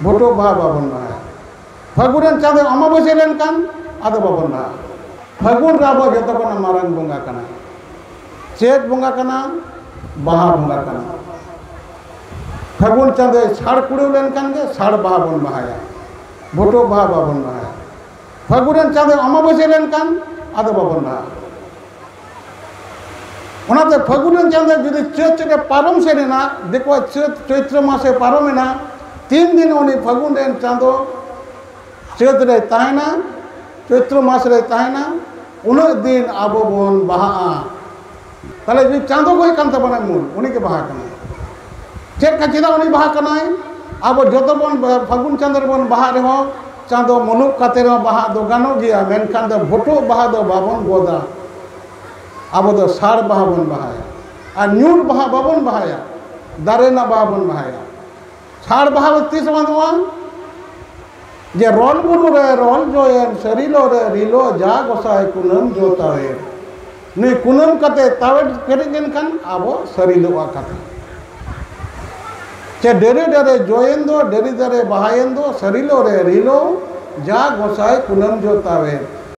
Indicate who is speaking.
Speaker 1: भोटो बाहा बाबन बाहा फागुन चाँदो अमाबस्या लेनकान आदो बाबन बाहा फागुन राबो जतो खन मारांग बंगा कना चेत बंगा कना बाहा बंगा कना फागुन चाँदो साड़ कुड़िव लेनकान गे साड़ बाहा बन बाहाया भोटो बाहा बाबन बाहा फागुन चाँदो अमाबस्या लेनकान आदो बाबन बाहा ओनाते फागुन चाँदो जुदी चैत के पारम सेना देखो चैत्र मासे पारमेना 3 दिन उनी फागुन रेन चाँदो चैत रे ताहेना चैत्र मास रे ताहेना उन दिन आबो बन बाहा ताले जी चाँदो गई कान तबना मूल उनी के बाहा कना चेक का चिदा उनी बाहा कनाय आबो जतो बन फागुन चाँदो रे बन बाहा रे हो चाँदो मनुक काते रे बाहा दो गानो गिया मेनखान दो भोटो बाहा दो बाबन गोदा आबो दो साड़ बाहा बन बाहाया आ न्यूर बाहा बाबन बाहाया दारेना बाहा बन बाहाया साड़ बाहा तीस बांधवा जे रोल बुरु रे रोल जोयन शरीलो रे रिलो जा गोसाय कुनम जोतावे नी कुनम कते तावेट केरेन खान आबो शरीलो आकाते चे डेरे डेरे जोयन दो डेरे डेरे बाहायन दो शरीलो रे रिलो जा गोसाय कुनम जोतावे